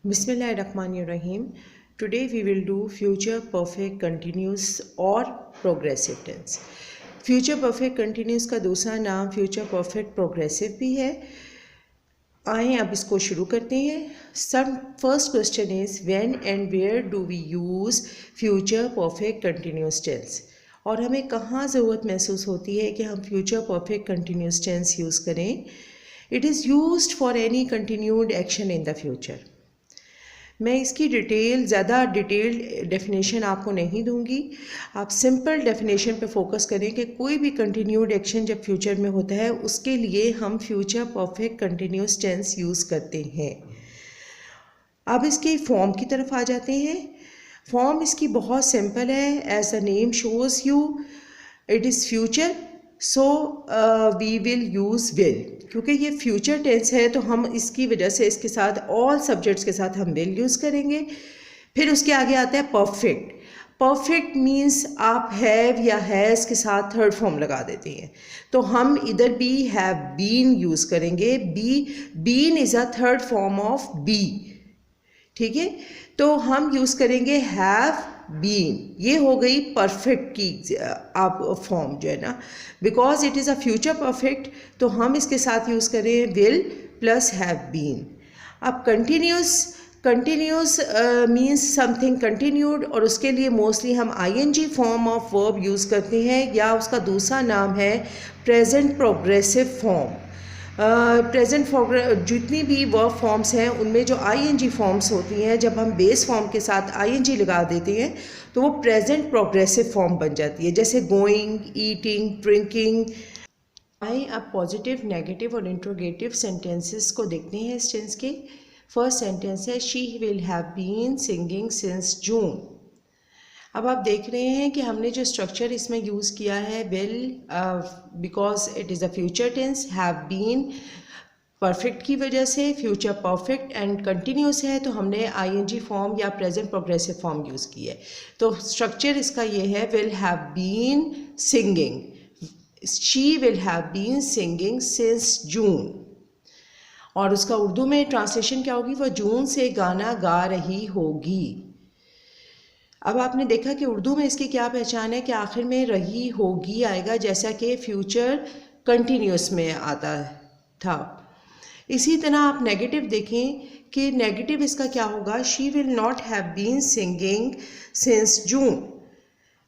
Bismillahirrahmanirrahim. Today we will do future perfect continuous or progressive tense. Future perfect continuous का दूसरा नाम future perfect progressive भी है. आइए अब इसको शुरू करते हैं. First question is when and where do we use future perfect continuous tense? और हमें कहाँ ज़रूरत महसूस होती है कि हम future perfect continuous tense use करें. It is used for any continued action in the future. मैं इसकी ज़्यादा डिटेल्ड डेफिनेशन आपको नहीं दूंगी. आप सिंपल डेफिनेशन पे फोकस करें कि कोई भी कंटिन्यूड एक्शन जब फ्यूचर में होता है उसके लिए हम future perfect continuous tense use करते हैं. अब इसके फॉर्म की तरफ आ जाते हैं. फॉर्म इसकी बहुत सिंपल है. As the name shows you it is future, so we will use will. क्योंकि ये फ्यूचर टेंस है तो हम इसकी वजह से इसके साथ ऑल सब्जेक्ट्स के साथ हम विल यूज़ करेंगे. फिर उसके आगे आता है परफेक्ट. परफेक्ट मीन्स आप हैव या हैज़ के साथ थर्ड फॉर्म लगा देते हैं तो हम इधर भी हैव बीन यूज़ करेंगे. Been is a third form of be. ठीक है, तो हम यूज़ करेंगे हैव बीन. ये हो गई परफेक्ट की आप फॉर्म जो है ना, because it is a future perfect तो हम इसके साथ यूज़ करें विल प्लस हैव बीन. अब कंटिन्यूस मीन्स समथिंग कंटिन्यूड और उसके लिए मोस्टली हम ING form of verb use करते हैं या उसका दूसरा नाम है प्रेजेंट प्रोग्रेसिव फॉर्म. जितनी भी वर्ब फॉर्म्स हैं उनमें जो आईएनजी फॉर्म्स होती हैं जब हम बेस फॉर्म के साथ आईएनजी लगा देते हैं तो वो प्रेजेंट प्रोग्रेसिव फॉर्म बन जाती है, जैसे गोइंग, ईटिंग, ड्रिंकिंग. आइए अब पॉजिटिव, नेगेटिव और इंट्रोगेटिव सेंटेंसेस को देखते हैं इस टेंस के. फर्स्ट सेंटेंस है she will have been singing since June. अब आप देख रहे हैं कि हमने जो स्ट्रक्चर इसमें यूज़ किया है will, because it is a future tense, have been perfect की वजह से, फ्यूचर परफेक्ट एंड कंटिन्यूस है तो हमने आईएनजी फॉर्म या प्रेजेंट प्रोग्रेसिव फॉर्म यूज़ की है. तो स्ट्रक्चर इसका ये है will have been singing. She will have been singing since June और उसका उर्दू में ट्रांसलेशन क्या होगी, वह जून से गाना गा रही होगी. अब आपने देखा कि उर्दू में इसकी क्या पहचान है कि आखिर में रही होगी आएगा जैसा कि फ्यूचर कंटिन्यूस में आता था. इसी तरह आप नेगेटिव देखें कि नेगेटिव इसका क्या होगा, she will not have been singing since June.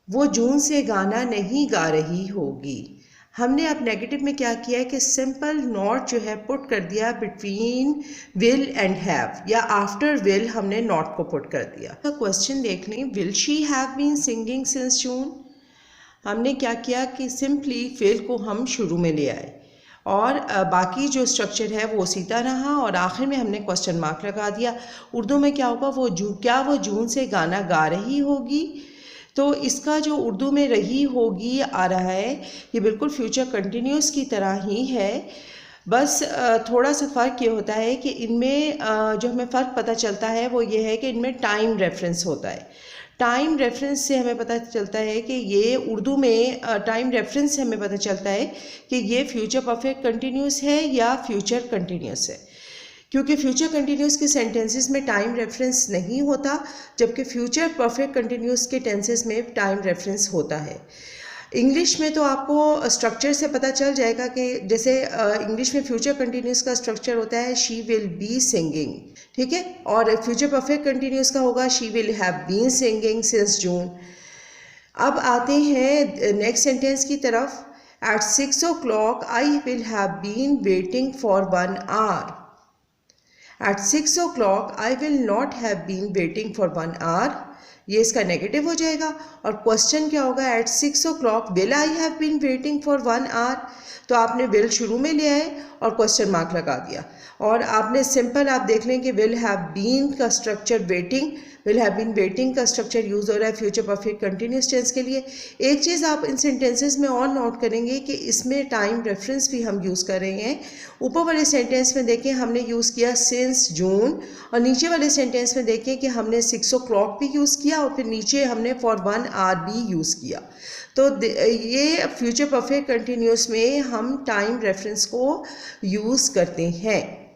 वो जून से गाना नहीं गा रही होगी. हमने अब नेगेटिव में क्या किया है कि सिंपल नॉट जो है पुट कर दिया बिटवीन विल एंड हैव या आफ्टर विल हमने नॉट को पुट कर दिया. तो क्वेश्चन देख लें, will she have been singing since June. हमने क्या किया कि सिंपली विल को हम शुरू में ले आए और बाकी जो स्ट्रक्चर है वो सीधा रहा और आखिर में हमने क्वेश्चन मार्क लगा दिया. उर्दू में क्या होगा, वो जून से गाना गा रही होगी. तो इसका जो उर्दू में रही होगी आ रहा है ये बिल्कुल फ्यूचर कंटिन्यूस की तरह ही है. बस थोड़ा सा फ़र्क ये होता है कि इनमें जो हमें फ़र्क पता चलता है वो ये है कि इनमें टाइम रेफरेंस होता है. टाइम रेफरेंस से हमें पता चलता है कि ये उर्दू में टाइम रेफरेंस से हमें पता चलता है कि ये फ्यूचर परफेक्ट कंटिन्यूस है या फ्यूचर कंटिन्यूस है. क्योंकि फ्यूचर कंटिन्यूस के सेंटेंसेस में टाइम रेफरेंस नहीं होता जबकि फ्यूचर परफेक्ट कंटिन्यूस के टेंसेस में टाइम रेफरेंस होता है. इंग्लिश में तो आपको स्ट्रक्चर से पता चल जाएगा कि जैसे इंग्लिश में फ्यूचर कंटिन्यूस का स्ट्रक्चर होता है शी विल बी सिंगिंग, ठीक है, और फ्यूचर परफेक्ट कंटिन्यूस का होगा she will have been singing since June. अब आते हैं नेक्स्ट सेंटेंस की तरफ. At 6 o'clock I will have been waiting for 1 hour. At 6 o'clock I will not have been waiting for 1 hour. ये इसका negative हो जाएगा और क्वेश्चन क्या होगा, eight 6 o'clock will I have been waiting for 1 hour. तो आपने विल शुरू में ले आए और क्वेश्चन मार्क लगा दिया और आपने सिंपल आप देख लें कि विल हैव बीन का structure waiting, will have been waiting का स्ट्रक्चर यूज़ हो रहा है फ्यूचर परफेक्ट कंटिन्यूस टेंस के लिए. एक चीज़ आप इन सेंटेंसेस में और नोट करेंगे कि इसमें टाइम रेफरेंस भी हम यूज़ कर रहे हैं. ऊपर वाले सेंटेंस में देखें हमने यूज़ किया सिंस जून और नीचे वाले सेंटेंस में देखें कि हमने 6 o'clock भी यूज़ किया और फिर नीचे हमने फॉर 1 hour भी यूज़ किया. तो ये फ्यूचर परफेक्ट कंटिन्यूस में हम टाइम रेफरेंस को यूज़ करते हैं.